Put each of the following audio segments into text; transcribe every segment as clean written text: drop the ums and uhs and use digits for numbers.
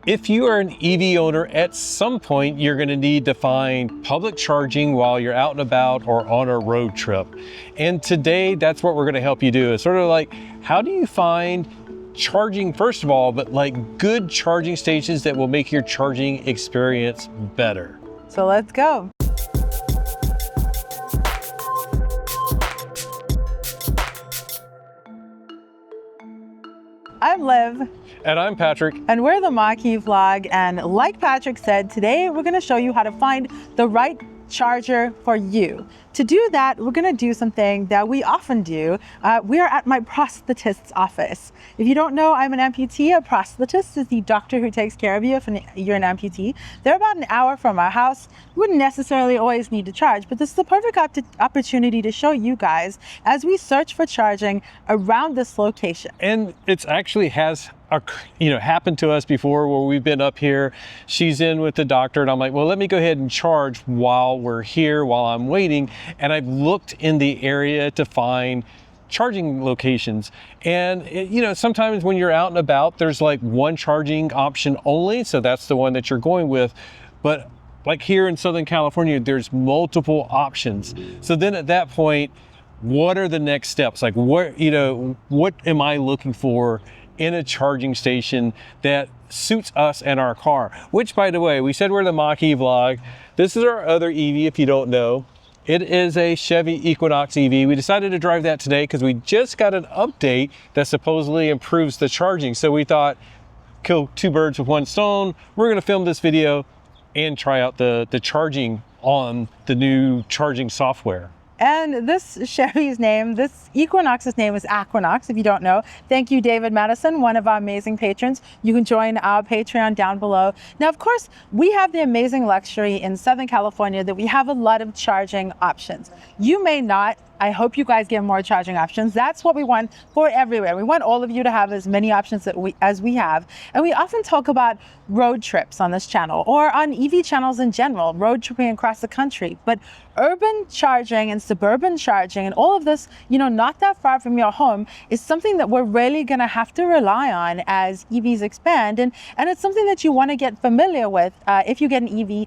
If you are an EV owner, at some point you're going to need to find public charging while you're out and about or on a road trip. And today, that's what we're going to help you do. It's sort of like, how do you find charging, first of all, but like good charging stations that will make your charging experience better? So let's go. I'm Liv. And I'm Patrick. And we're the Mach-E vlog. And like Patrick said, today we're going to show you how to find the right charger for you. To do that, we're going to do something that we often do. We are at my prosthetist's office. If you don't know, I'm an amputee. A prosthetist is the doctor who takes care of you if you're an amputee. They're about an hour from our house. You wouldn't necessarily always need to charge, but this is the perfect opportunity to show you guys as we search for charging around this location. And it's actually has happened to us before where we've been up here. She's in with the doctor and I'm like, well, let me go ahead and charge while we're here, while I'm waiting. And I've looked in the area to find charging locations. And sometimes when you're out and about, there's like one charging option only. So that's the one that you're going with. But like here in Southern California, there's multiple options. So then at that point, what are the next steps? Like what am I looking for in a charging station that suits us and our car? Which, by the way, we said we're the Mach-E vlog. This is our other EV, if you don't know. It is a Chevy Equinox EV. We decided to drive that today because we just got an update that supposedly improves the charging. So we thought, kill two birds with one stone. We're gonna film this video and try out the charging on the new charging software. And this Chevy's name, this Equinox's name is Aquinox, if you don't know. Thank you, David Madison, one of our amazing patrons. You can join our Patreon down below. Now, of course, we have the amazing luxury in Southern California that we have a lot of charging options. You may not. I hope you guys get more charging options. That's what we want for everywhere. We want all of you to have as many options as we have. And we often talk about road trips on this channel or on EV channels in general, road tripping across the country. But urban charging and suburban charging and all of this, not that far from your home is something that we're really going to have to rely on as EVs expand. And it's something that you want to get familiar with if you get an EV,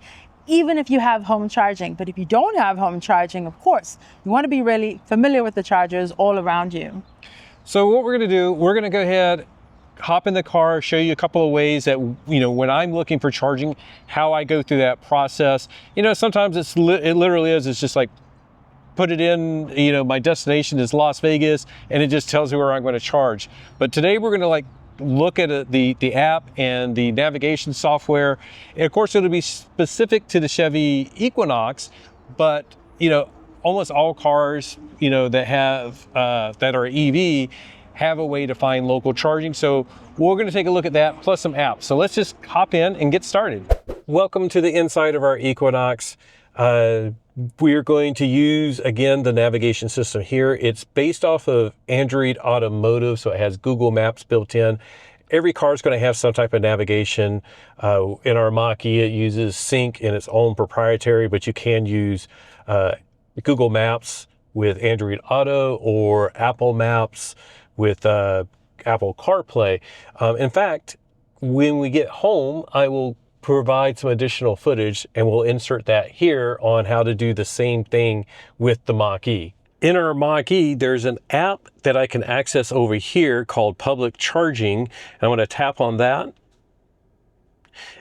even if you have home charging. But if you don't have home charging, of course, you want to be really familiar with the chargers all around you. So what we're going to do, we're going to go ahead, hop in the car, show you a couple of ways that, when I'm looking for charging, how I go through that process. Sometimes it literally is, it's just like, put it in, my destination is Las Vegas, and it just tells me where I'm going to charge. But today we're going to look at the app and the navigation software. And of course, it'll be specific to the Chevy Equinox, but almost all cars that have that are EV have a way to find local charging. So we're going to take a look at that plus some apps. So let's just hop in and get started. Welcome to the inside of our Equinox. We're going to use, again, the navigation system here. It's based off of Android Automotive, so it has Google Maps built in. Every car is going to have some type of navigation. In our Mach-E, it uses Sync in its own proprietary, but you can use Google Maps with Android Auto or Apple Maps with Apple CarPlay. In fact, when we get home, I will provide some additional footage and we'll insert that here on how to do the same thing with the Mach-E. In our Mach-E, there's an app that I can access over here called Public Charging. And I'm going to tap on that.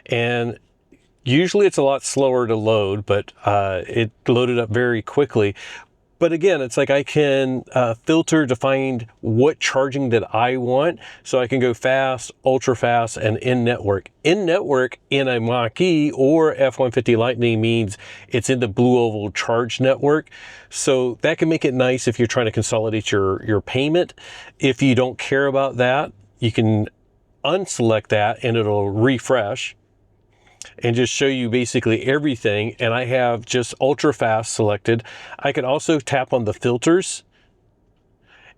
And usually it's a lot slower to load, but it loaded up very quickly. But again, it's like I can filter to find what charging that I want. So I can go fast, ultra fast, and in-network. In-network in a Mach-E or F-150 Lightning means it's in the Blue Oval Charge network. So that can make it nice if you're trying to consolidate your payment. If you don't care about that, you can unselect that and it'll refresh and just show you basically everything. And I have just ultra fast selected. I can also tap on the filters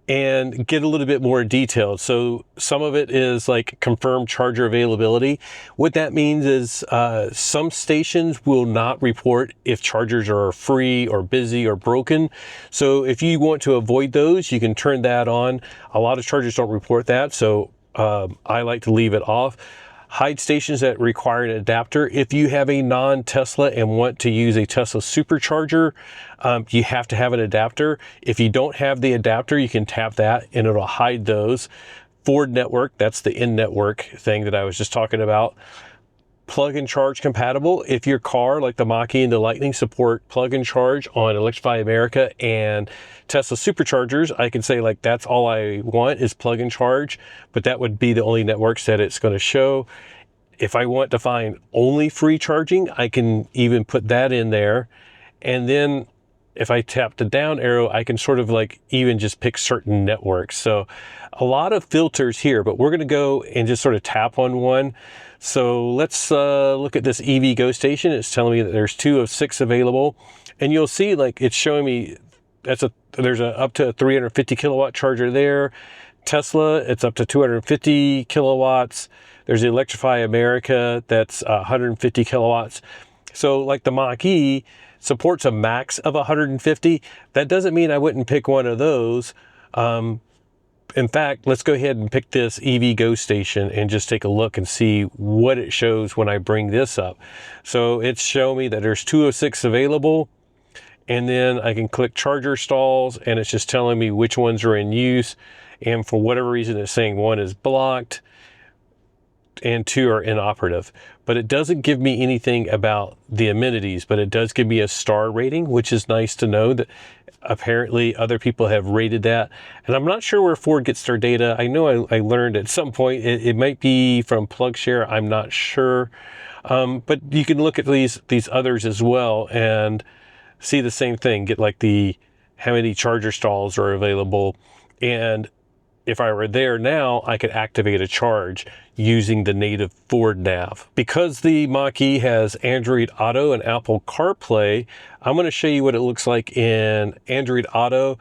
and get a little bit more detailed. So some of it is like confirm charger availability. What that means is some stations will not report if chargers are free or busy or broken. So if you want to avoid those, you can turn that on. A lot of chargers don't report that, so I like to leave it off. hide stations that require an adapter. If you have a non-Tesla and want to use a Tesla supercharger, you have to have an adapter. If you don't have the adapter, you can tap that and it'll hide those. Ford network, that's the in-network thing that I was just talking about. Plug and charge compatible. If your car, like the Mach-E and the Lightning, support plug and charge on Electrify America and Tesla superchargers, I can say like that's all I want is plug and charge, but that would be the only networks that it's going to show. If I want to find only free charging, I can even put that in there. And then if I tap the down arrow, I can sort of like even just pick certain networks. So a lot of filters here, but we're going to go and just sort of tap on one. So let's look at this EV Go station. It's telling me that there's 2 of 6 available, and you'll see like it's showing me there's up to a 350 kilowatt charger there. Tesla, it's up to 250 kilowatts. There's the Electrify America, that's 150 kilowatts. So like the Mach-E supports a max of 150. That doesn't mean I wouldn't pick one of those. In fact, let's go ahead and pick this EV Go station and just take a look and see what it shows when I bring this up. So it's showing me that there's 2 of 6 available, and then I can click charger stalls and it's just telling me which ones are in use. And for whatever reason, it's saying 1 is blocked and 2 are inoperative. But it doesn't give me anything about the amenities, but it does give me a star rating, which is nice to know that apparently other people have rated that. And I'm not sure where Ford gets their data. I know I learned at some point it might be from PlugShare. I'm not sure. But you can look at these others as well and see the same thing. Get like how many charger stalls are available. And if I were there now, I could activate a charge using the native Ford nav. Because the Mach-E has Android Auto and Apple CarPlay, I'm going to show you what it looks like in Android Auto.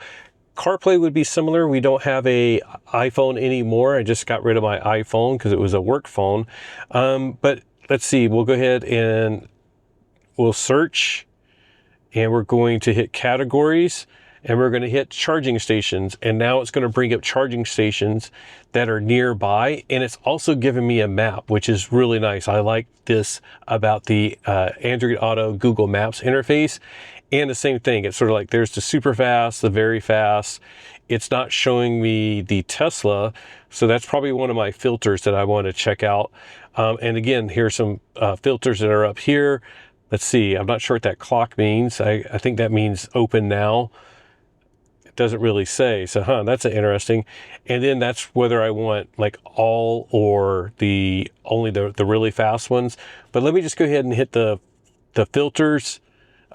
CarPlay would be similar. We don't have a iPhone anymore. I just got rid of my iPhone because it was a work phone. But let's see, we'll go ahead and we'll search, and we're going to hit categories, and we're going to hit charging stations, and now it's going to bring up charging stations that are nearby, and it's also giving me a map, which is really nice. I like this about the Android Auto Google Maps interface. And the same thing, it's sort of like there's the super fast, the very fast. It's not showing me the Tesla, so that's probably one of my filters that I want to check out. And again, here's some filters that are up here. Let's see, I'm not sure what that clock means. I think that means open now. Doesn't really say, so that's interesting. And then that's whether I want like all or only the really fast ones. But let me just go ahead and hit the filters.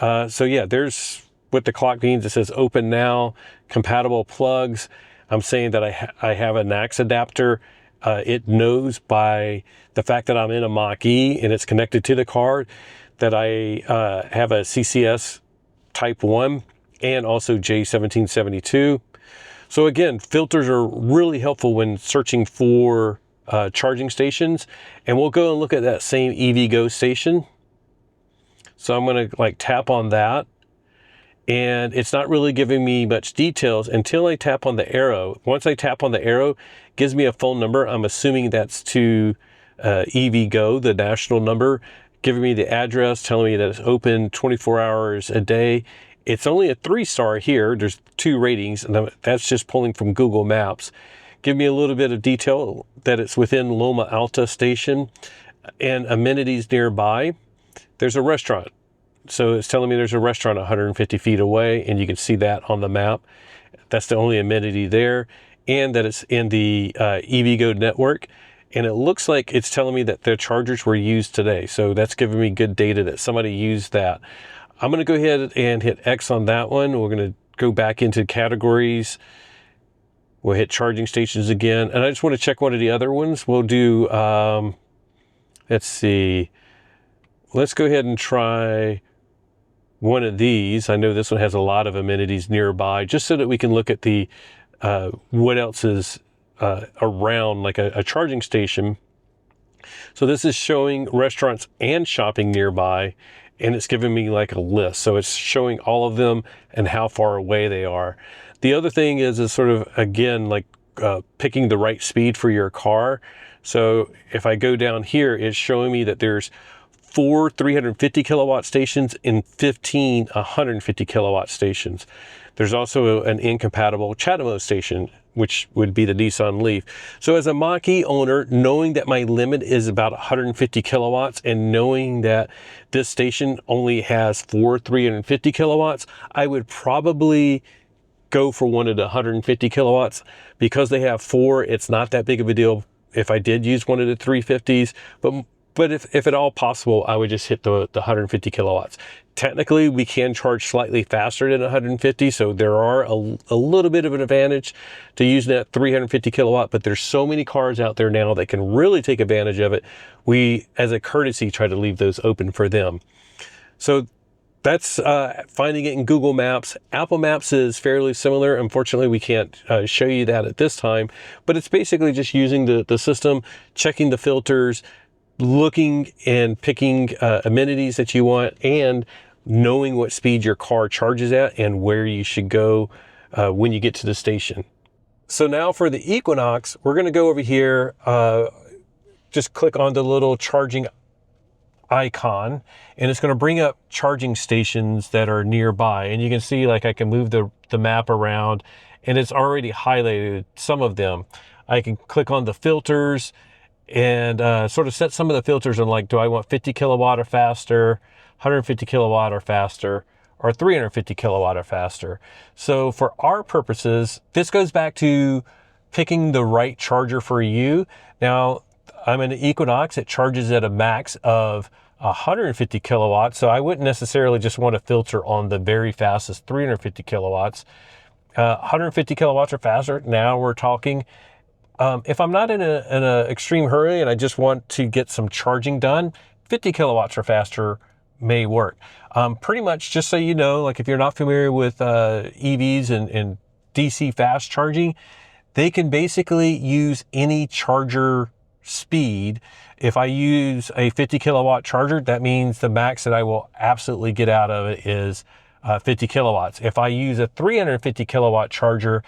So yeah, there's what the clock means. It says open now, compatible plugs. I'm saying that I have a NAX adapter. It knows by the fact that I'm in a Mach-E and it's connected to the car that I have a CCS type 1 and also J1772. So again, filters are really helpful when searching for charging stations. And we'll go and look at that same EV Go station. So I'm gonna like tap on that, and it's not really giving me much details until I tap on the arrow. Once I tap on the arrow, it gives me a phone number. I'm assuming that's to EV Go, the national number, giving me the address, telling me that it's open 24 hours a day. It's only a 3-star here. There's 2 ratings, and that's just pulling from Google Maps. Give me a little bit of detail that it's within Loma Alta station and amenities nearby. There's a restaurant. So it's telling me there's a restaurant 150 feet away, and you can see that on the map. That's the only amenity there, and that it's in the EV Go network. And it looks like it's telling me that the chargers were used today. So that's giving me good data that somebody used that. I'm going to go ahead and hit X on that one. We're going to go back into categories. We'll hit charging stations again. And I just want to check one of the other ones. We'll do, let's see. Let's go ahead and try one of these. I know this one has a lot of amenities nearby, just so that we can look at the what else is around, like a charging station. So this is showing restaurants and shopping nearby, and it's giving me like a list. So it's showing all of them and how far away they are. The other thing is sort of, again, like picking the right speed for your car. So if I go down here, it's showing me that there's 4 350 kilowatt stations and 15 150 kilowatt stations. There's also an incompatible CHAdeMO station, which would be the Nissan Leaf. So as a Mach-E owner, knowing that my limit is about 150 kilowatts and knowing that this station only has 4 350 kilowatts, I would probably go for one of the 150 kilowatts. Because they have 4, it's not that big of a deal if I did use one of the 350s, but if at all possible, I would just hit the 150 kilowatts. Technically, we can charge slightly faster than 150, so there are a little bit of an advantage to using that 350 kilowatt, but there's so many cars out there now that can really take advantage of it. We, as a courtesy, try to leave those open for them. So that's finding it in Google Maps. Apple Maps is fairly similar. Unfortunately, we can't show you that at this time, but it's basically just using the system, checking the filters, looking and picking amenities that you want, and knowing what speed your car charges at and where you should go when you get to the station. So now for the Equinox, we're going to go over here, just click on the little charging icon, and it's going to bring up charging stations that are nearby. And you can see, like, I can move the map around, and it's already highlighted some of them. I can click on the filters and sort of set some of the filters on, like, do I want 50 kilowatt or faster, 150 kilowatt or faster, or 350 kilowatt or faster. So for our purposes, this goes back to picking the right charger for you. Now, I'm in an Equinox. It charges at a max of 150 kilowatts, so I wouldn't necessarily just want to filter on the very fastest 350 kilowatts. 150 kilowatts or faster, now we're talking. If I'm not in an extreme hurry and I just want to get some charging done, 50 kilowatts or faster may work. Pretty much, just so you know, like, if you're not familiar with EVs and DC fast charging, they can basically use any charger speed. If I use a 50 kilowatt charger, that means the max that I will absolutely get out of it is 50 kilowatts. If I use a 350 kilowatt charger,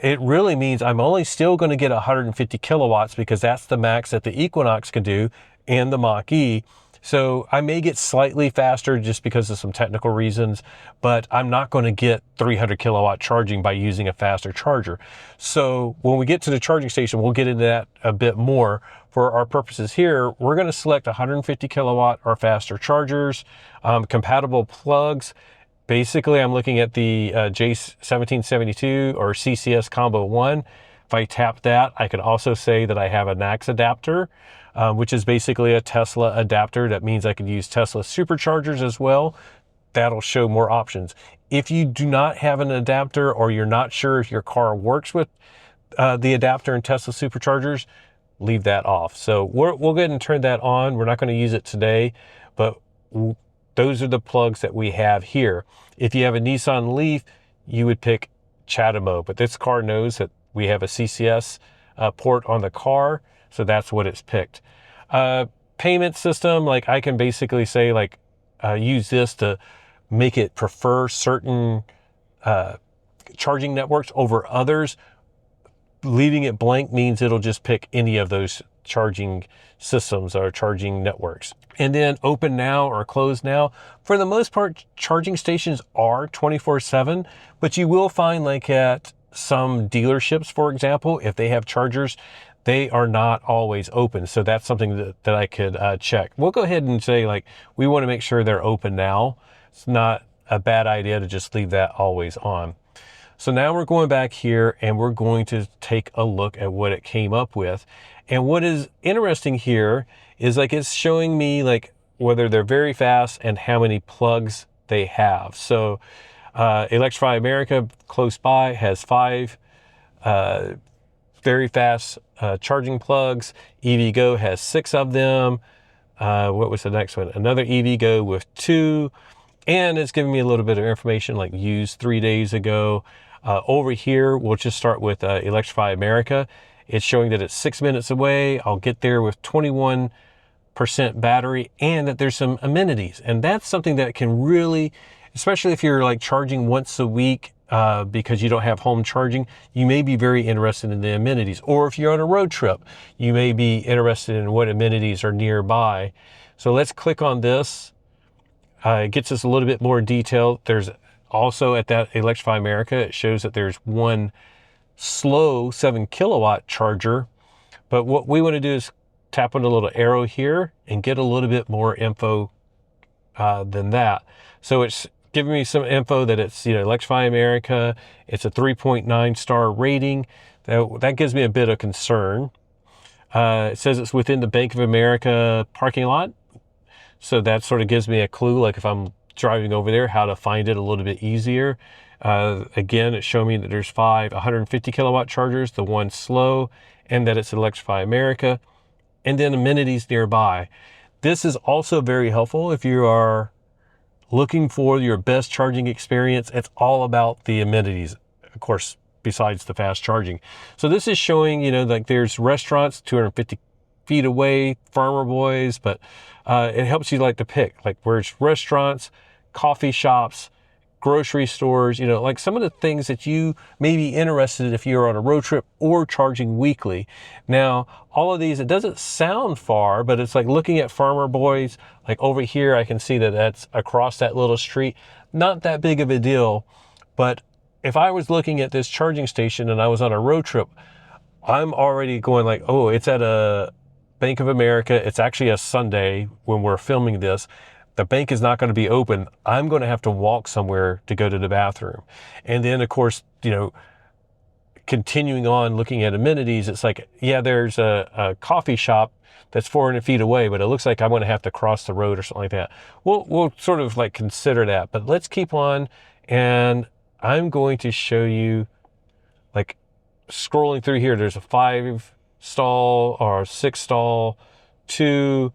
it really means I'm only still going to get 150 kilowatts, because that's the max that the Equinox can do and the Mach-E. So I may get slightly faster just because of some technical reasons, but I'm not going to get 300 kilowatt charging by using a faster charger. So when we get to the charging station, we'll get into that a bit more. For our purposes here, we're going to select 150 kilowatt or faster chargers, compatible plugs. Basically, I'm looking at the J1772 or CCS Combo 1. If I tap that, I can also say that I have a NACS adapter, which is basically a Tesla adapter. That means I could use Tesla superchargers as well. That'll show more options. If you do not have an adapter, or you're not sure if your car works with the adapter and Tesla superchargers, leave that off. So we'll go ahead and turn that on. We're not going to use it today, but those are the plugs that we have here. If you have a Nissan Leaf, you would pick CHAdeMO, but this car knows that we have a CCS port on the car, so that's what it's picked. Payment system, like, I can basically say, like, use this to make it prefer certain charging networks over others. Leaving it blank means it'll just pick any of those charging systems or charging networks. And then open now or close now. For the most part, charging stations are 24/7, but you will find, like, at some dealerships, for example, if they have chargers, they are not always open. So that's something that I could check. We'll go ahead and say, like, we want to make sure they're open now. It's not a bad idea to just leave that always on. So now we're going back here and we're going to take a look at what it came up with. And what is interesting here is, like, it's showing me, like, whether they're very fast and how many plugs they have. So Electrify America, close by, has 5 very fast charging plugs. EVgo has 6 of them. What was the next one? Another EVgo with 2. And it's giving me a little bit of information, like used 3 days ago. Over here, we'll just start with Electrify America. It's showing that it's 6 minutes away. I'll get there with 21% battery, and that there's some amenities. And that's something that can really, especially if you're, like, charging once a week, because you don't have home charging, you may be very interested in the amenities. Or if you're on a road trip, you may be interested in what amenities are nearby. So let's click on this. It gets us a little bit more detail. There's also at that Electrify America, it shows that there's one slow 7 kilowatt charger. But what we want to do is tap on the little arrow here and get a little bit more info than that. So it's giving me some info that it's, Electrify America. It's a 3.9 star rating. That gives me a bit of concern. It says it's within the Bank of America parking lot. So that sort of gives me a clue, like if I'm driving over there, how to find it a little bit easier. Again, it's showing me that there's 5 150 kilowatt chargers, the one slow, and that it's Electrify America, and then amenities nearby. This is also very helpful if you are looking for your best charging experience. It's all about the amenities, of course, besides the fast charging. So this is showing, like there's restaurants 250 feet away, Farmer Boys, but it helps you like to pick, like where's restaurants, coffee shops, grocery stores, like some of the things that you may be interested in if you're on a road trip or charging weekly. Now, all of these, it doesn't sound far, but it's like looking at Farmer Boys, like over here, I can see that that's across that little street. Not that big of a deal, but if I was looking at this charging station and I was on a road trip, I'm already going like, oh, it's at a Bank of America. It's actually a Sunday when we're filming this. The bank is not going to be open. I'm going to have to walk somewhere to go to the bathroom. And then, of course, continuing on looking at amenities, it's like, yeah, there's a coffee shop that's 400 feet away, but it looks like I'm going to have to cross the road or something like that. We'll sort of like consider that, but let's keep on. And I'm going to show you, like scrolling through here, there's a 5 stall or 6 stall, 2.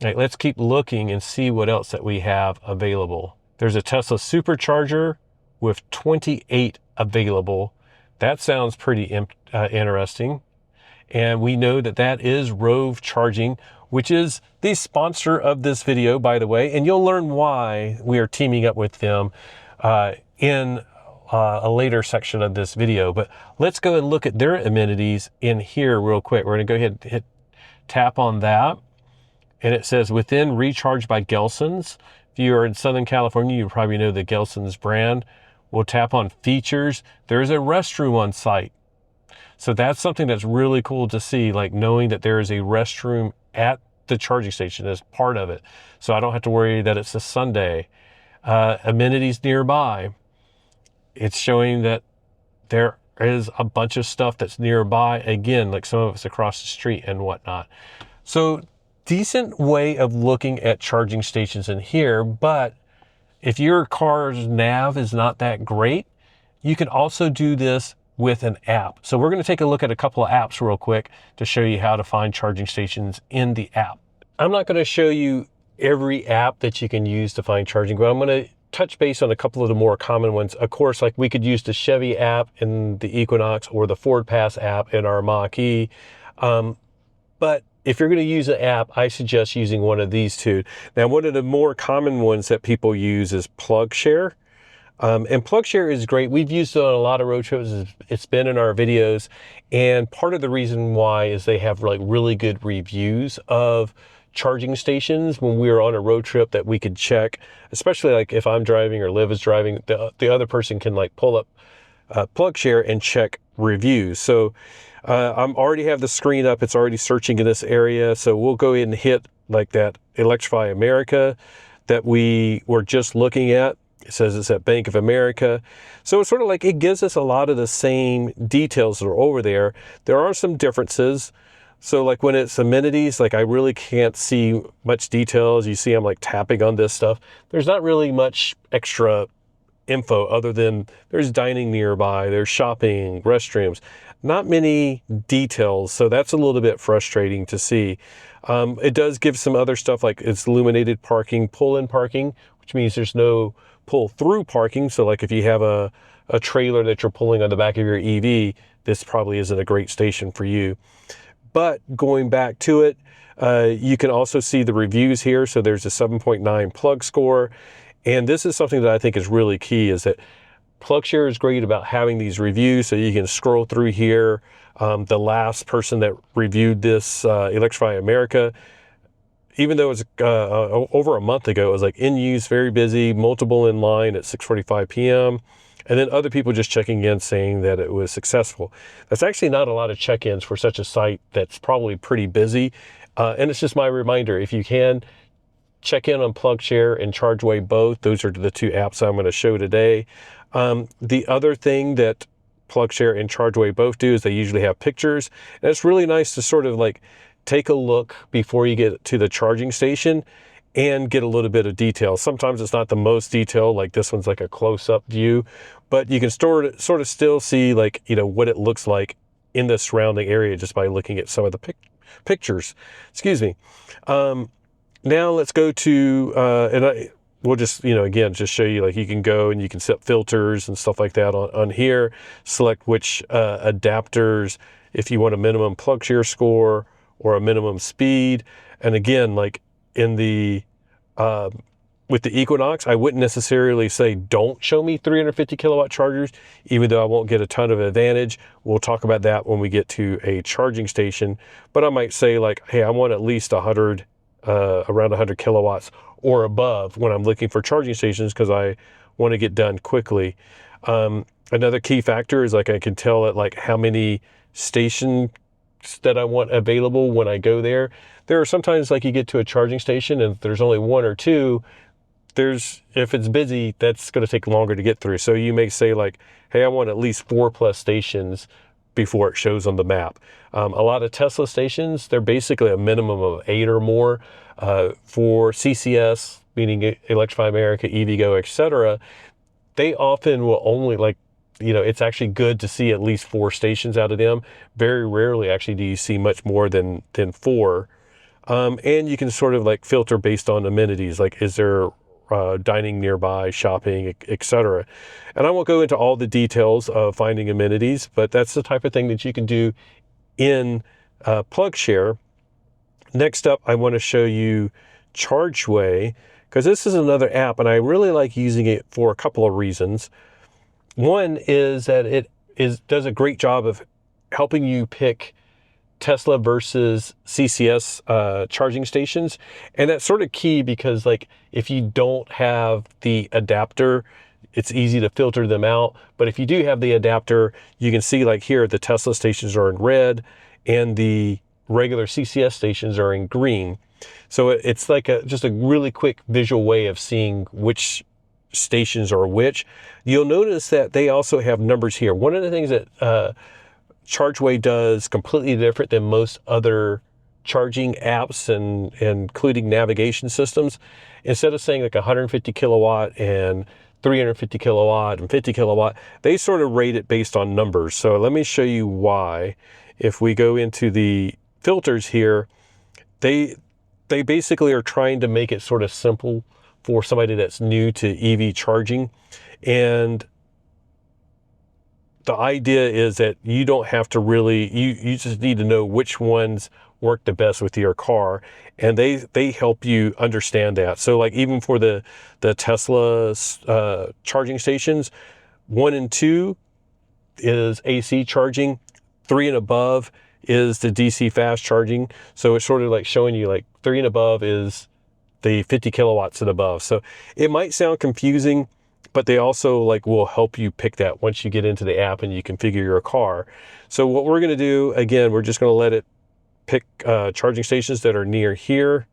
Right, let's keep looking and see what else that we have available. There's a Tesla supercharger with 28 available. That sounds pretty interesting. And we know that that is Rove Charging, which is the sponsor of this video, by the way. And you'll learn why we are teaming up with them in a later section of this video. But let's go and look at their amenities in here real quick. We're going to go ahead and tap on that. And it says within recharge by Gelson's. If you are in Southern California, you probably know the Gelson's brand. We'll tap on features. There's a restroom on site. So that's something that's really cool to see, like knowing that there is a restroom at the charging station as part of it. So I don't have to worry that it's a Sunday. Amenities nearby. It's showing that there is a bunch of stuff that's nearby. Again, like some of it's across the street and whatnot. So decent way of looking at charging stations in here, but if your car's nav is not that great, you can also do this with an app. So we're going to take a look at a couple of apps real quick to show you how to find charging stations in the app. I'm not going to show you every app that you can use to find charging, but I'm going to touch base on a couple of the more common ones. Of course, like we could use the Chevy app in the Equinox or the Ford Pass app in our Mach-E. But if you're going to use an app, I suggest using one of these two. Now, one of the more common ones that people use is PlugShare. And PlugShare is great. We've used it on a lot of road trips. It's been in our videos. And part of the reason why is they have like really good reviews of charging stations when we were on a road trip that we could check, especially like if I'm driving or Liv is driving, the other person can like pull up PlugShare and check reviews. So I'm already have the screen up. It's already searching in this area. So we'll go ahead and hit like that Electrify America that we were just looking at. It says it's at Bank of America. So it's sort of like it gives us a lot of the same details that are over there. There are some differences. So like when it's amenities, like I really can't see much details. You see I'm like tapping on this stuff. There's not really much extra info other than there's dining nearby, there's shopping, restrooms. Not many details, so that's a little bit frustrating to see. It does give some other stuff like it's illuminated parking, pull-in parking, which means there's no pull-through parking. So like if you have a trailer that you're pulling on the back of your EV, this probably isn't a great station for you. But going back to it, you can also see the reviews here. So there's a 7.9 plug score. And this is something that I think is really key, is that PlugShare is great about having these reviews, so you can scroll through here. The last person that reviewed this, Electrify America, even though it was over a month ago, it was like in use, very busy, multiple in line at 6:45 p.m. And then other people just checking in saying that it was successful. That's actually not a lot of check-ins for such a site that's probably pretty busy. And it's just my reminder, if you can, check in on PlugShare and Chargeway both. Those are the two apps I'm going to show today. The other thing that PlugShare and Chargeway both do is they usually have pictures. And it's really nice to sort of like take a look before you get to the charging station and get a little bit of detail. Sometimes it's not the most detail, like this one's like a close-up view, but you can sort of still see like, you know, what it looks like in the surrounding area just by looking at some of the pictures. Excuse me. Now let's go to, we'll just, you know, again, just show you like you can go and you can set filters and stuff like that on here, select which adapters, if you want a minimum PlugShare score or a minimum speed. And again, like in the, with the Equinox, I wouldn't necessarily say don't show me 350 kilowatt chargers, even though I won't get a ton of advantage. We'll talk about that when we get to a charging station. But I might say like, hey, I want at least 100, around 100 kilowatts or above when I'm looking for charging stations because I want to get done quickly. Another key factor is like I can tell it like how many stations that I want available when I go there. There are sometimes like you get to a charging station and there's only one or two. If it's busy, that's going to take longer to get through. So you may say like, hey, I want at least 4+ stations before it shows on the map. A lot of Tesla stations, they're basically a minimum of 8 or more. For CCS, meaning Electrify America, EVgo, etc., they often will only like, you know, it's actually good to see at least 4 stations out of them. Very rarely actually do you see much more than 4. And you can sort of like filter based on amenities, like is there dining nearby, shopping, etc. And I won't go into all the details of finding amenities, but that's the type of thing that you can do in PlugShare. Next up, I want to show you Chargeway, because this is another app and I really like using it for a couple of reasons. One is that it does a great job of helping you pick Tesla versus CCS charging stations. And that's sort of key because like if you don't have the adapter, it's easy to filter them out. But if you do have the adapter, you can see like here the Tesla stations are in red and the regular CCS stations are in green. So it's like just a really quick visual way of seeing which stations are which. You'll notice that they also have numbers here. One of the things that Chargeway does completely different than most other charging apps and including navigation systems, instead of saying like 150 kilowatt and 350 kilowatt and 50 kilowatt, they sort of rate it based on numbers. So let me show you why. If we go into the filters here, they basically are trying to make it sort of simple for somebody that's new to EV charging. And the idea is that you don't have to really, you just need to know which ones work the best with your car. And they help you understand that. So like even for the Tesla charging stations, 1 and 2 is AC charging, 3 and above is the DC fast charging. So it's sort of like showing you like 3 and above is the 50 kilowatts and above. So it might sound confusing, but they also like will help you pick that once you get into the app and you configure your car. So what we're going to do, again, we're just going to let it pick charging stations that are near here.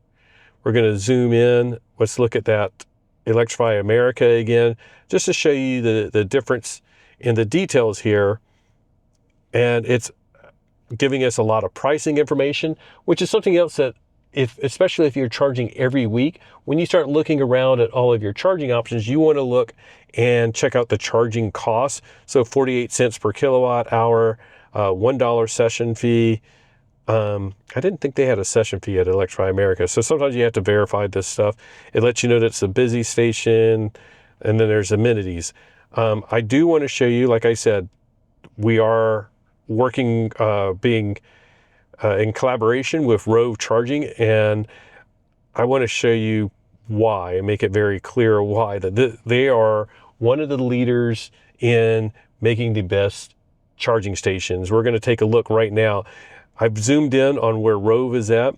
We're going to zoom in. Let's look at that Electrify America again, just to show you the difference in the details here. And it's giving us a lot of pricing information, which is something else that especially if you're charging every week, when you start looking around at all of your charging options, you want to look and check out the charging costs. So 48 cents per kilowatt hour, $1 session fee. I didn't think they had a session fee at Electrify America. So sometimes you have to verify this stuff. It lets you know that it's a busy station, and then there's amenities. I do want to show you, like I said, we are working, being in collaboration with Rove Charging, and I want to show you why and make it very clear why that they are one of the leaders in making the best charging stations. We're going to take a look right now. I've zoomed in on where Rove is at.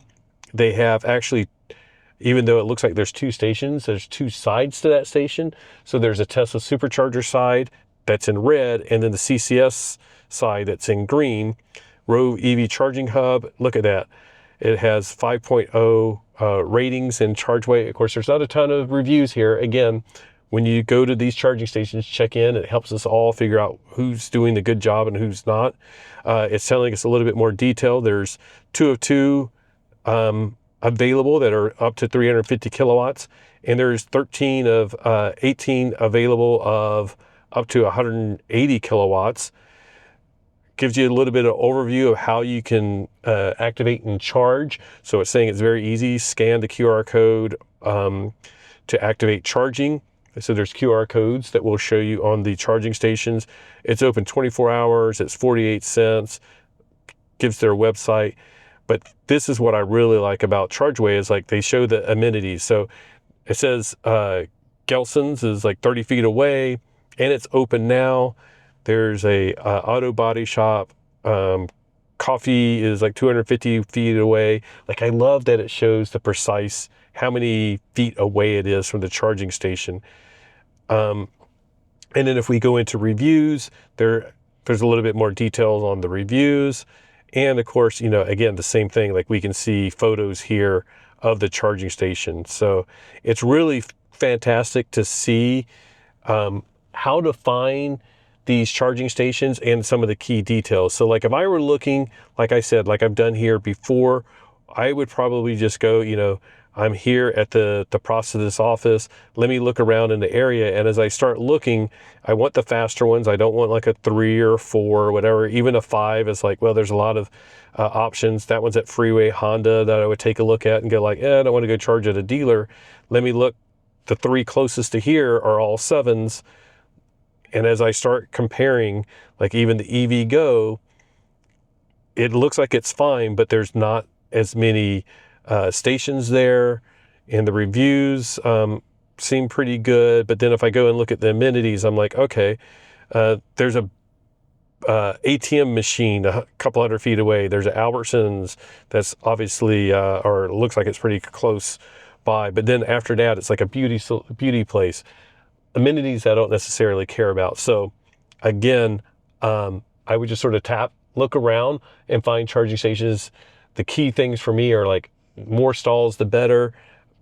They have actually, even though it looks like there's 2 stations, there's 2 sides to that station. So there's a Tesla supercharger side that's in red, and then the CCS side that's in green. Rove EV charging hub, look at that. It has 5.0 ratings in Chargeway. Of course, there's not a ton of reviews here. Again, when you go to these charging stations, check in. It helps us all figure out who's doing the good job and who's not. It's telling us a little bit more detail. There's 2 of 2 available that are up to 350 kilowatts, and there's 13 of 18 available of up to 180 kilowatts. Gives you a little bit of overview of how you can activate and charge. So it's saying it's very easy. Scan the QR code to activate charging. So there's QR codes that will show you on the charging stations. It's open 24 hours. It's 48 cents. Gives their website. But this is what I really like about Chargeway is like they show the amenities. So it says Gelson's is like 30 feet away, and it's open now. There's a auto body shop. Coffee is like 250 feet away. Like I love that it shows the precise how many feet away it is from the charging station. And then if we go into reviews, there's a little bit more details on the reviews. And of course, you know, again, the same thing, like we can see photos here of the charging station. So it's really fantastic to see how to find these charging stations and some of the key details. So like if I were looking, like I said, like I've done here before, I would probably just go, you know, I'm here at the process office. Let me look around in the area. And as I start looking, I want the faster ones. I don't want like a 3 or 4 or whatever. Even a 5 is like, well, there's a lot of options. That one's at Freeway Honda that I would take a look at and go like, I don't want to go charge at a dealer. Let me look. The 3 closest to here are all 7s. And as I start comparing, like even the EV Go, it looks like it's fine, but there's not as many stations there, and the reviews seem pretty good. But then if I go and look at the amenities, I'm like, okay, there's a ATM machine a couple hundred feet away. There's an Albertsons that's obviously, or looks like it's pretty close by. But then after that, it's like a beauty place. Amenities I don't necessarily care about. So again, I would just sort of look around and find charging stations. The key things for me are like more stalls, the better,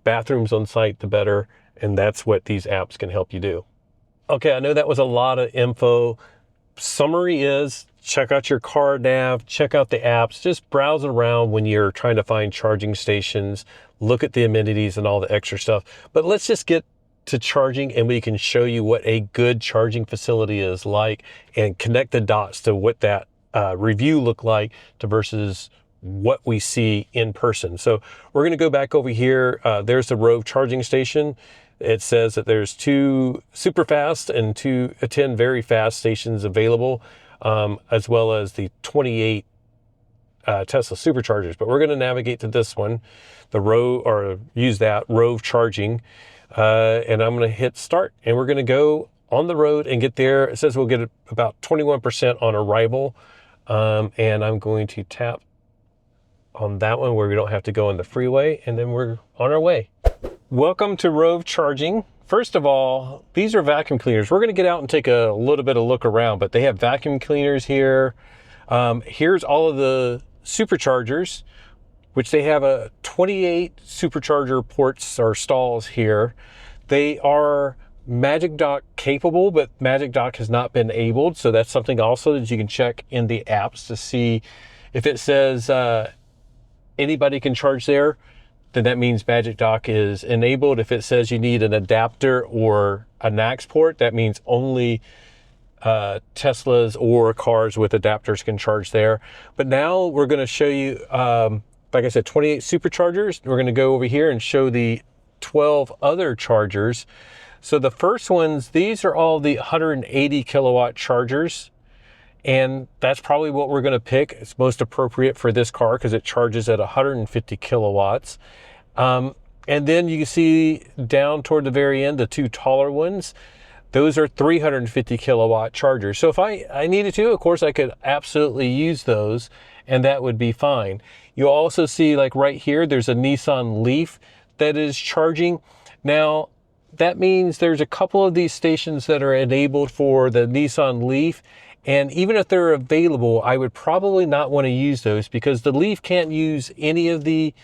bathrooms on site, the better. And that's what these apps can help you do. Okay, I know that was a lot of info. Summary is check out your car nav, check out the apps, just browse around when you're trying to find charging stations, look at the amenities and all the extra stuff. But let's just get to charging and we can show you what a good charging facility is like and connect the dots to what that review looked like to versus what we see in person. So we're going to go back over here. There's the Rove charging station. It says that there's 2 super fast and 10 very fast stations available, as well as the 28 Tesla superchargers. But we're going to navigate to this one, the Rove, or use that Rove charging. And I'm going to hit start, and we're going to go on the road and get there. It says we'll get about 21% on arrival. And I'm going to tap on that one where we don't have to go on the freeway, and then we're on our way. Welcome to Rove charging. First of all, these are vacuum cleaners. We're going to get out and take a little bit of look around, but they have vacuum cleaners here. Here's all of the superchargers, which they have a 28 supercharger ports or stalls here. They are Magic Dock capable, but Magic Dock has not been enabled. So that's something also that you can check in the apps to see if it says anybody can charge there, then that means Magic Dock is enabled. If it says you need an adapter or a NAX port, that means only Teslas or cars with adapters can charge there. But now we're going to show you, like I said, 28 superchargers. We're going to go over here and show the 12 other chargers. So the first ones, these are all the 180 kilowatt chargers. And that's probably what we're going to pick. It's most appropriate for this car because it charges at 150 kilowatts. And then you can see down toward the very end, the 2 taller ones. Those are 350 kilowatt chargers. So if I needed to, of course, I could absolutely use those, and that would be fine. You'll also see, like right here, there's a Nissan Leaf that is charging. Now, that means there's a couple of these stations that are enabled for the Nissan Leaf. And even if they're available, I would probably not want to use those because the Leaf can't use any of the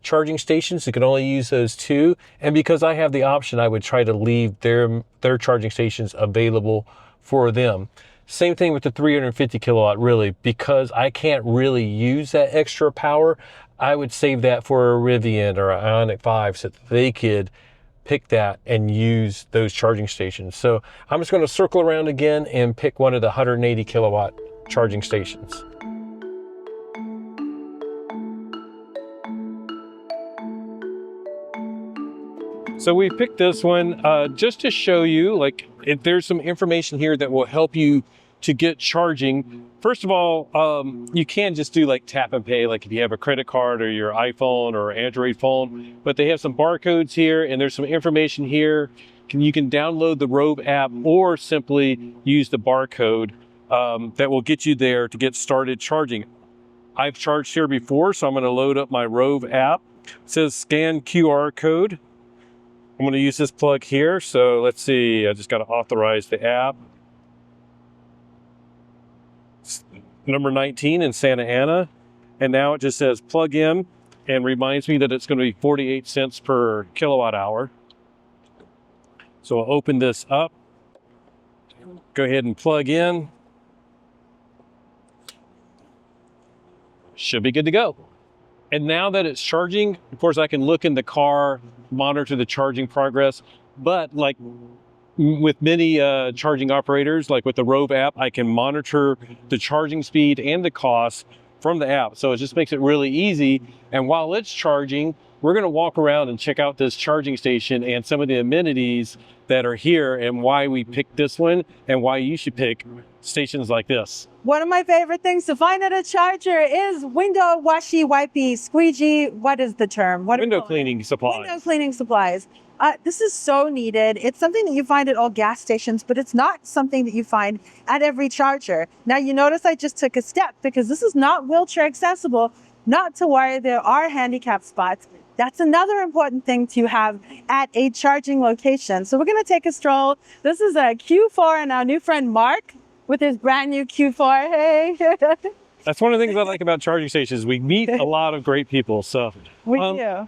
charging stations. It can only use those two. And because I have the option, I would try to leave their charging stations available for them. Same thing with the 350 kilowatt, really, because I can't really use that extra power. I would save that for a Rivian or an Ioniq 5 so that they could pick that and use those charging stations. So I'm just going to circle around again and pick one of the 180 kilowatt charging stations. So we picked this one just to show you, like, if there's some information here that will help you to get charging. First of all, you can just do like tap and pay, like if you have a credit card or your iPhone or Android phone, but they have some barcodes here and there's some information here. You can download the Rove app or simply use the barcode that will get you there to get started charging. I've charged here before, so I'm going to load up my Rove app. It says scan QR code. I'm going to use this plug here. So let's see, I just got to authorize the app. Number 19 in Santa Ana, and now it just says plug in and reminds me that it's going to be 48 cents per kilowatt hour. So I'll open this up, go ahead and plug in. Should be good to go. And now that it's charging, of course, I can look in the car, monitor the charging progress, but like with many charging operators, like with the Rove app, I can monitor the charging speed and the cost from the app. So it just makes it really easy. And while it's charging, we're going to walk around and check out this charging station and some of the amenities that are here and why we picked this one and why you should pick stations like this. One of my favorite things to find at a charger is window washy, wipey, squeegee. What is the term? Window cleaning supplies. Window cleaning supplies. This is so needed. It's something that you find at all gas stations, but it's not something that you find at every charger. Now, you notice I just took a step because this is not wheelchair accessible. Not to worry, there are handicap spots. That's another important thing to have at a charging location. So we're going to take a stroll. This is a Q4 and our new friend Mark with his brand new Q4. Hey. That's one of the things I like about charging stations. We meet a lot of great people. So we do.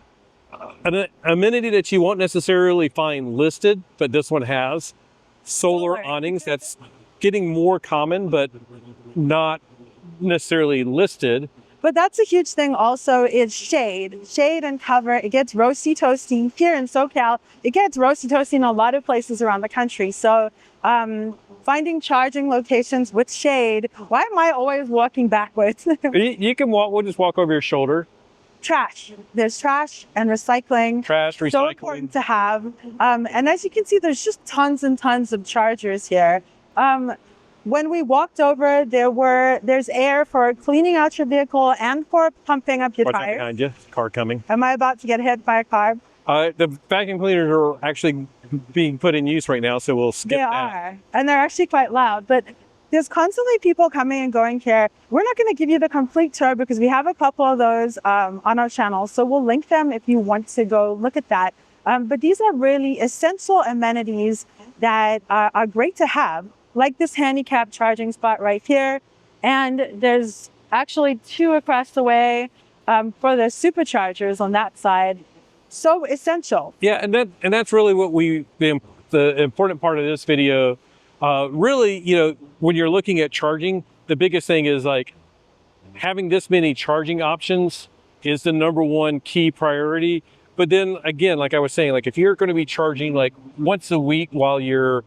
An amenity that you won't necessarily find listed, but this one has solar awnings. That's getting more common, but not necessarily listed. But that's a huge thing also is shade and cover. It gets roasty toasty here in SoCal. It gets roasty toasty in a lot of places around the country. So finding charging locations with shade. Why am I always walking backwards? You can walk, we'll just walk over your shoulder. Trash. There's trash and recycling. Trash, recycling. So important to have. And as you can see, there's just tons and tons of chargers here. When we walked over, there's air for cleaning out your vehicle and for pumping up your tires. Behind you, car coming. Am I about to get hit by a car? The vacuum cleaners are actually being put in use right now, so we'll skip that. They are, and they're actually quite loud, but there's constantly people coming and going here. We're not going to give you the complete tour because we have a couple of those on our channel, so we'll link them if you want to go look at that. But these are really essential amenities that are great to have, like this handicap charging spot right here. And there's actually two across the way for the superchargers on that side. So essential. Yeah, and that's really what the important part of this video. Really, you know, when you're looking at charging, the biggest thing is like having this many charging options is the #1 key priority. But then again, like I was saying, like if you're going to be charging like once a week while you're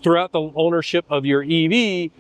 throughout the ownership of your EV,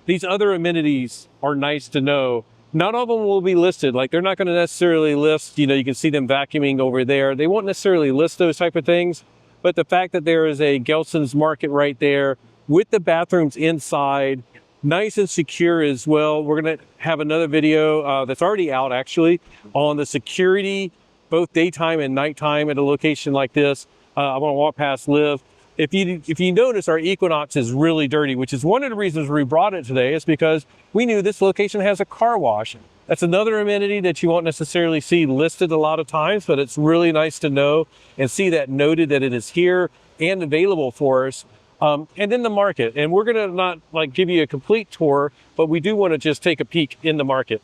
these other amenities are nice to know. Not all of them will be listed. Like they're not going to necessarily list, you know, you can see them vacuuming over there. They won't necessarily list those type of things. But the fact that there is a Gelson's Market right there with the bathrooms inside, nice and secure as well. We're going to have another video that's already out actually on the security, both daytime and nighttime at a location like this. I'm going to walk past Liv. if you notice, our Equinox is really dirty, which is one of the reasons we brought it today, is because we knew this location has a car wash. That's another amenity that you won't necessarily see listed a lot of times, but it's really nice to know and see that noted that it is here and available for us. And then the market, and we're gonna not like give you a complete tour, but we do want to just take a peek in the market.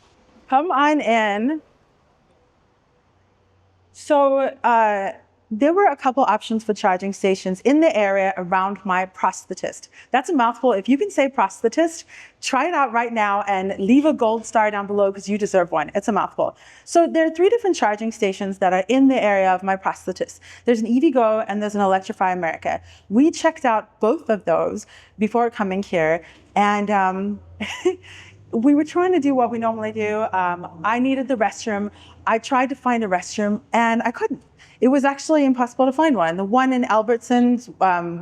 Come on in. So there were a couple options for charging stations in the area around my prosthetist. That's a mouthful. If you can say prosthetist, try it out right now and leave a gold star down below because you deserve one. It's a mouthful. So there are 3 different charging stations that are in the area of my prosthetist. There's an EVgo and there's an Electrify America. We checked out both of those before coming here, and we were trying to do what we normally do. I needed the restroom. I tried to find a restroom and I couldn't. It was actually impossible to find one. The one in Albertsons,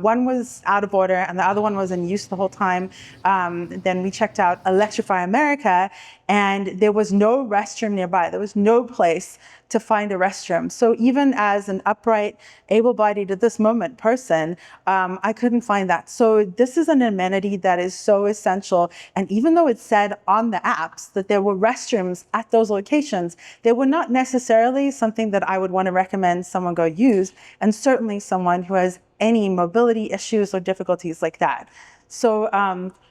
one was out of order and the other one was in use the whole time. Then we checked out Electrify America and there was no restroom nearby. There was no place to find a restroom. So even as an upright, able-bodied at this moment person, I couldn't find that. So this is an amenity that is so essential. And even though it said on the apps that there were restrooms at those locations, they were not necessarily something that I would want to recommend someone go use, and certainly someone who has any mobility issues or difficulties like that. So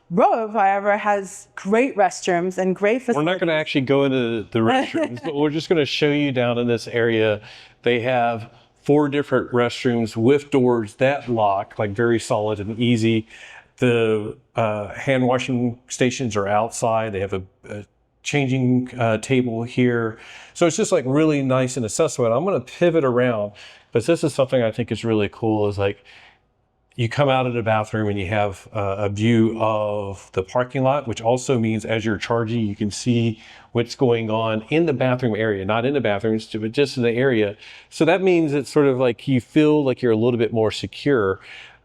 Rove, however, has great restrooms and great facilities. We're not going to actually go into the restrooms, but we're just going to show you down in this area. They have 4 different restrooms with doors that lock, like very solid and easy. The hand washing stations are outside. They have a changing table here. So it's just like really nice and accessible. And I'm going to pivot around, because this is something I think is really cool, is like, you come out of the bathroom and you have a view of the parking lot, which also means as you're charging, you can see what's going on in the bathroom area, not in the bathrooms, but just in the area. So that means it's sort of like you feel like you're a little bit more secure.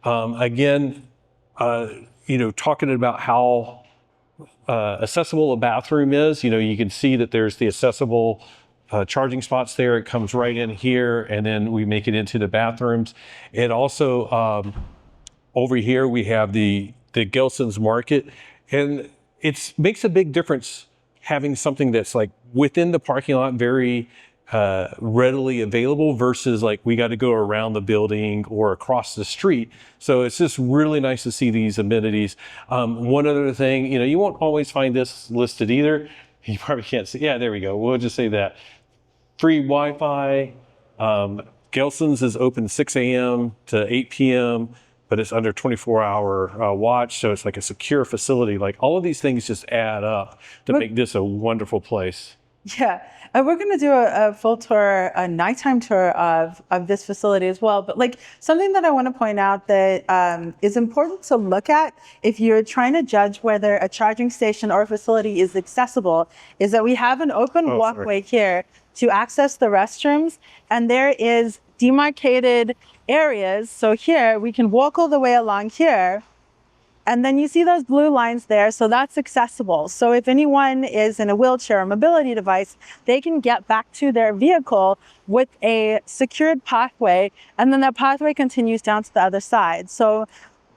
Again, talking about how accessible a bathroom is, you can see that there's the accessible charging spots there. It comes right in here, and then we make it into the bathrooms. It also, over here, we have the Gelson's Market, and it makes a big difference having something that's like within the parking lot, very readily available, versus like we got to go around the building or across the street. So it's just really nice to see these amenities. One other thing, you won't always find this listed either. You probably can't see. Yeah, there we go. We'll just say that. Free Wi-Fi. Gelson's is open 6 a.m. to 8 p.m., but it's under 24-hour watch, so it's like a secure facility. Like all of these things just add up to make this a wonderful place. Yeah, and we're going to do a full tour, a nighttime tour of this facility as well. But like something that I want to point out that is important to look at if you're trying to judge whether a charging station or a facility is accessible is that we have an open walkway here to access the restrooms, and there is demarcated areas. So here we can walk all the way along here, and then you see those blue lines there, so that's accessible. So if anyone is in a wheelchair or mobility device, they can get back to their vehicle with a secured pathway, and then that pathway continues down to the other side. So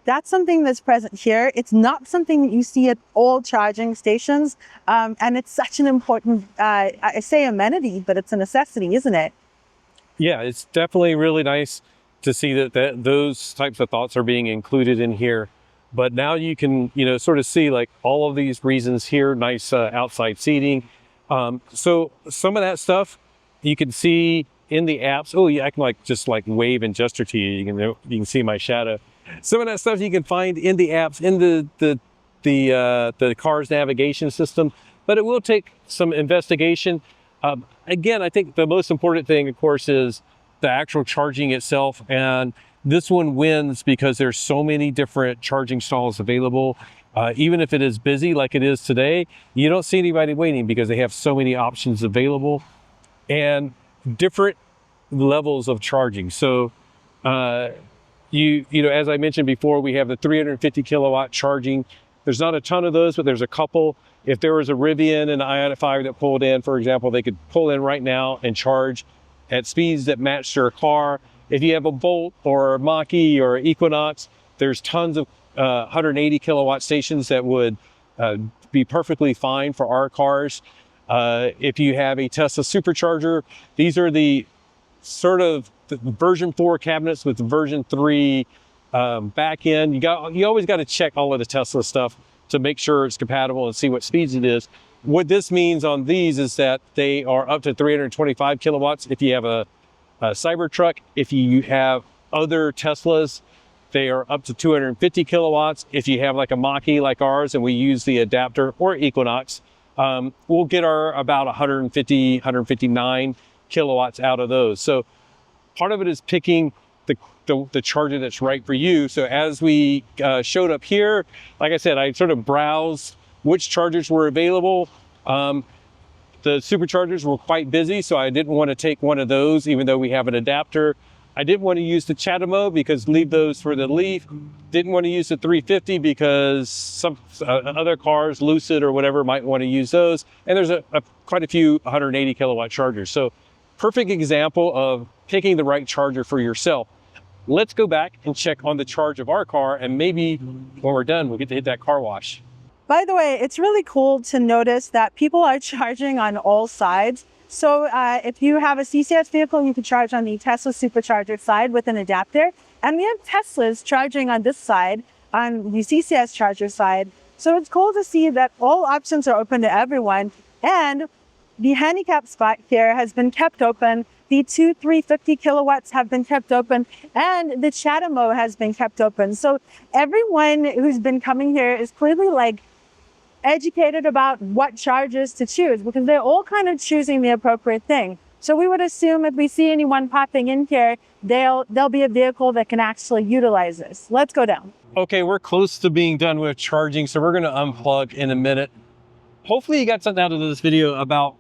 that's something that's present here. It's not something that you see at all charging stations, and it's such an important, I say amenity, but it's a necessity, isn't it? Yeah, it's definitely really nice to see that those types of thoughts are being included in here. But now you can, sort of see like all of these reasons here, nice outside seating. So some of that stuff you can see in the apps. Oh yeah, I can just wave and gesture to you. You can see my shadow. Some of that stuff you can find in the apps, in the car's navigation system, but it will take some investigation. Again, I think the most important thing, of course, is the actual charging itself. And this one wins because there's so many different charging stalls available. Even if it is busy like it is today, you don't see anybody waiting because they have so many options available and different levels of charging. So, as I mentioned before, we have the 350 kilowatt charging. There's not a ton of those, but there's a couple. If there was a Rivian and an Ioniq 5 that pulled in, for example, they could pull in right now and charge at speeds that match their car. If you have a Bolt or a Mach-E or Equinox, there's tons of 180 kilowatt stations that would be perfectly fine for our cars. If you have a Tesla supercharger, these are the sort of the version 4 cabinets with version 3 back end. You always got to check all of the Tesla stuff to make sure it's compatible and see what speeds it is. What this means on these is that they are up to 325 kilowatts if you have a Cybertruck. If you have other Teslas, they are up to 250 kilowatts. If you have like a Mach-E like ours and we use the adapter, or Equinox, we'll get our about 150, 159 kilowatts out of those. So part of it is picking the charger that's right for you. So as we showed up here, like I said, I sort of browsed which chargers were available. The superchargers were quite busy, so I didn't want to take one of those, even though we have an adapter. I didn't want to use the Chatamo because leave those for the Leaf. Didn't want to use the 350 because some other cars, Lucid or whatever, might want to use those. And there's quite a few 180 kilowatt chargers. So perfect example of picking the right charger for yourself. Let's go back and check on the charge of our car, and maybe when we're done, we'll get to hit that car wash. By the way, it's really cool to notice that people are charging on all sides. So if you have a CCS vehicle, you can charge on the Tesla supercharger side with an adapter. And we have Teslas charging on this side, on the CCS charger side. So it's cool to see that all options are open to everyone. And the handicap spot here has been kept open. The two 350 kilowatts have been kept open, and the Chatamo has been kept open. So everyone who's been coming here is clearly like educated about what chargers to choose, because they're all kind of choosing the appropriate thing. So we would assume if we see anyone popping in here, there'll be a vehicle that can actually utilize this. Let's go down. Okay, we're close to being done with charging, so we're going to unplug in a minute. Hopefully you got something out of this video about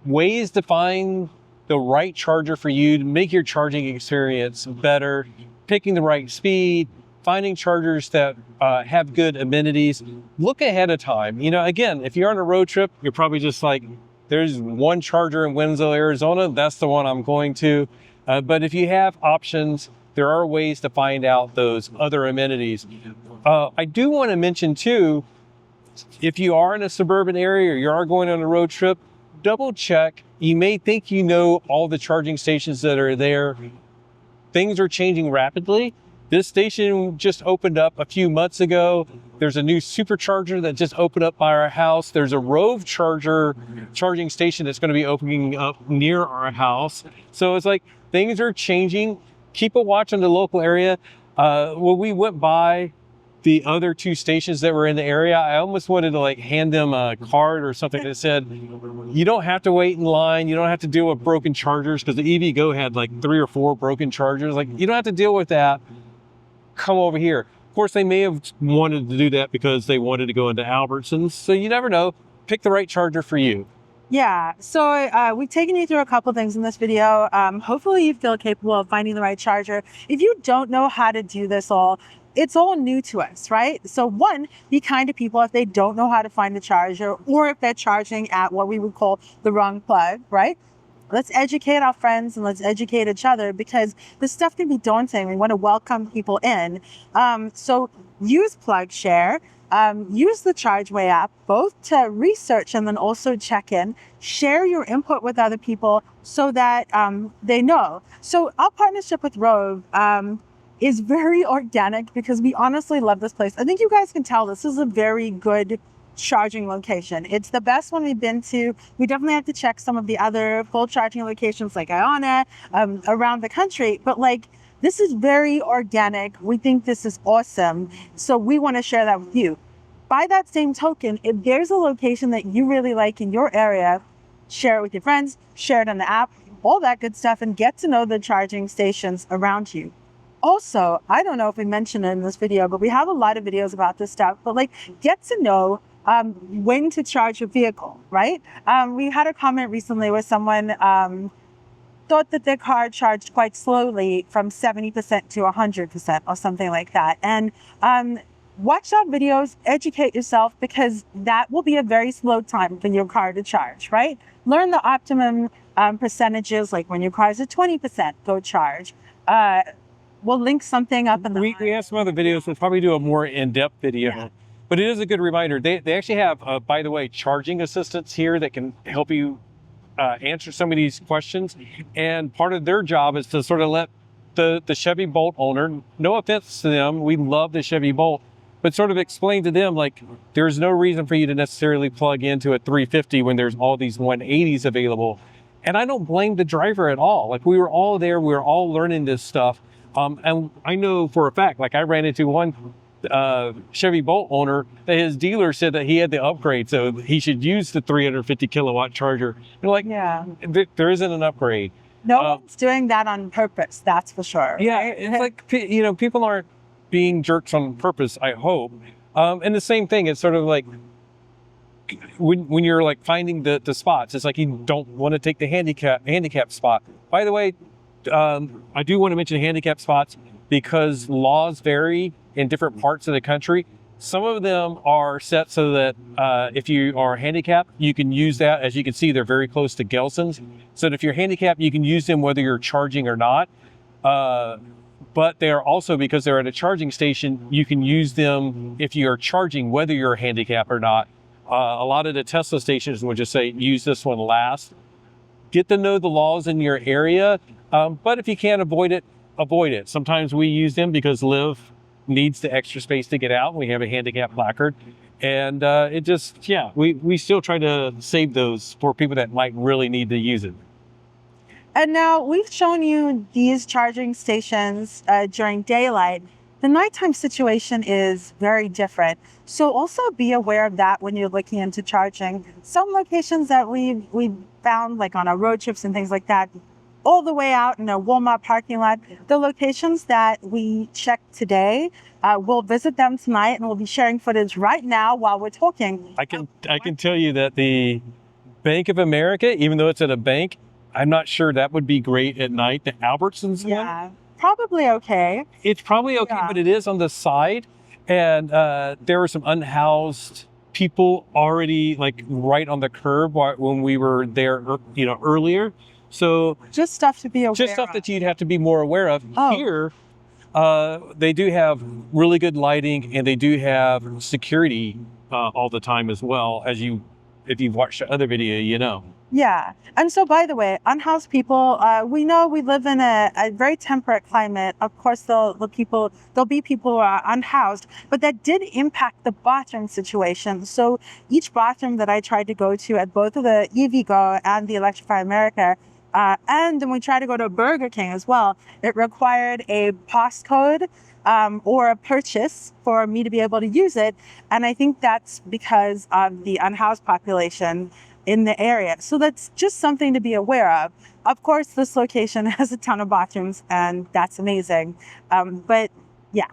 ways to find the right charger for you to make your charging experience better, picking the right speed, finding chargers that have good amenities. Look ahead of time. You know, again, if you're on a road trip, you're probably just like, there's one charger in Winslow, Arizona, that's the one I'm going to. But if you have options, there are ways to find out those other amenities. I do want to mention too, if you are in a suburban area or you are going on a road trip, double check. You may think you know all the charging stations that are there. Things are changing rapidly. This station just opened up a few months ago. There's a new supercharger that just opened up by our house. There's a Rove charger charging station that's going to be opening up near our house. So it's like things are changing. Keep a watch on the local area. When we went by the other two stations that were in the area, I almost wanted to like hand them a card or something that said, you don't have to wait in line. You don't have to deal with broken chargers, because the EVgo had like 3 or 4 broken chargers. Like, you don't have to deal with that. Come over here. Of course, they may have wanted to do that because they wanted to go into Albertsons. So you never know. Pick the right charger for you. Yeah, so we've taken you through a couple things in this video. Hopefully you feel capable of finding the right charger. If you don't know how to do this all, it's all new to us, right? So one, be kind to people if they don't know how to find the charger, or if they're charging at what we would call the wrong plug, right? Let's educate our friends and let's educate each other, because this stuff can be daunting. We want to welcome people in. So use PlugShare, use the Chargeway app, both to research and then also check in. Share your input with other people so that they know. So our partnership with Rove is very organic, because we honestly love this place. I think you guys can tell this is a very good charging location. It's the best one we've been to. We definitely have to check some of the other full charging locations like Iona around the country, but like, this is very organic. We think this is awesome, so we want to share that with you. By that same token, if there's a location that you really like in your area, share it with your friends, share it on the app, all that good stuff, and get to know the charging stations around you. Also, I don't know if we mentioned it in this video, but we have a lot of videos about this stuff, but like, get to know when to charge your vehicle, right? We had a comment recently where someone thought that their car charged quite slowly from 70% to 100% or something like that. And watch our videos, educate yourself, because that will be a very slow time for your car to charge, right? Learn the optimum percentages, like when your car is at 20%, go charge. We'll link something up in the We have some other videos. We'll probably do a more in-depth video. Yeah. But it is a good reminder. They actually have, by the way, charging assistants here that can help you answer some of these questions. And part of their job is to sort of let the Chevy Bolt owner, no offense to them, we love the Chevy Bolt, but sort of explain to them, like, there's no reason for you to necessarily plug into a 350 when there's all these 180s available. And I don't blame the driver at all. Like, we were all there, we were all learning this stuff. And I know for a fact, like, I ran into one Chevy Bolt owner that his dealer said that he had the upgrade, so he should use the 350 kilowatt charger. And like, Yeah. There isn't an upgrade. No one's doing that on purpose, that's for sure. Yeah, right? it's like, you know, people aren't being jerks on purpose, I hope. And the same thing, it's sort of like when you're like finding the spots, it's like you don't want to take the handicap spot. By the way, I do want to mention handicap spots because laws vary in different parts of the country. Some of them are set so that if you are handicapped, you can use that. As you can see, they're very close to Gelson's. So that if you're handicapped, you can use them whether you're charging or not. But they are also, because they're at a charging station, you can use them if you are charging whether you're handicapped or not. A lot of the Tesla stations will just say, use this one last. Get to know the laws in your area. But if you can't avoid it, avoid it. Sometimes we use them because Liv needs the extra space to get out. We have a handicap placard. And it just, yeah, we still try to save those for people that might really need to use it. And now we've shown you these charging stations during daylight. The nighttime situation is very different. So also be aware of that when you're looking into charging. Some locations that we found, like on our road trips and things like that, all the way out in a Walmart parking lot, the locations that we checked today, we'll visit them tonight and we'll be sharing footage right now while we're talking. I can tell you that the Bank of America, even though it's at a bank, I'm not sure that would be great at night. The Albertsons Yeah, one, probably okay. it's probably okay, Yeah. but it is on the side. And there were some unhoused people already like right on the curb when we were there, you know, earlier. So Just stuff to be aware just stuff of. that you'd have to be more aware of. Oh. Here, they do have really good lighting and they do have security all the time as well. If you've watched the other video, you know. Yeah. And so, by the way, unhoused people, we know we live in a very temperate climate. Of course, there'll be people who are unhoused, but that did impact the bathroom situation. So each bathroom that I tried to go to at both of the EVgo and the Electrify America, and then we tried to go to Burger King as well, it required a passcode or a purchase for me to be able to use it. And I think that's because of the unhoused population in the area. So that's just something to be aware of. Of course, this location has a ton of bathrooms and that's amazing. But yeah,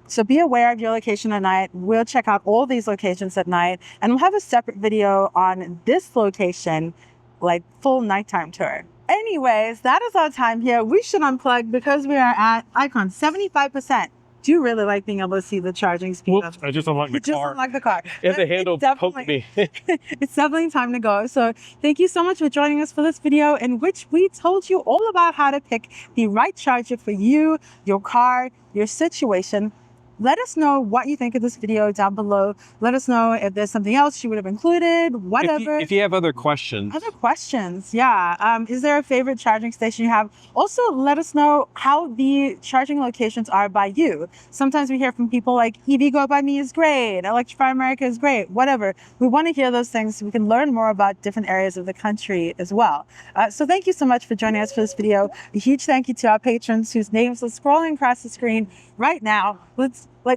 so be aware of your location at night. We'll check out all these locations at night and we'll have a separate video on this location, like full nighttime tour. Anyways, that is our time here. We should unplug because we are at Icon 75%. Do you really like being able to see the charging speed? Whoops, I just unlocked the Just car. unlock the car. And the handle It's poked me. It's definitely time to go. So thank you so much for joining us for this video in which we told you all about how to pick the right charger for you, your car, your situation. Let us know what you think of this video down below. Let us know if there's something else you would have included, whatever. If you have other questions. Other questions, yeah. Is there a favorite charging station you have? Also, let us know how the charging locations are by you. Sometimes we hear from people like, EVgo by me is great, Electrify America is great, whatever. We want to hear those things so we can learn more about different areas of the country as well. So thank you so much for joining us for this video. A huge thank you to our patrons whose names are scrolling across the screen right now.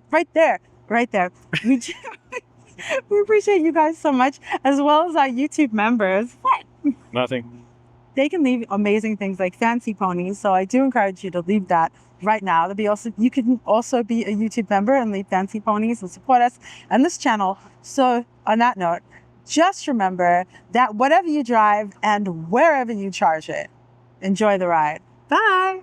Right there. We appreciate you guys so much, as well as our YouTube members. Nothing. They can leave amazing things like fancy ponies, so I do encourage you to leave that right now. You can also be a YouTube member and leave fancy ponies and support us and this channel. So on that note, just remember that whatever you drive and wherever you charge it, enjoy the ride. Bye.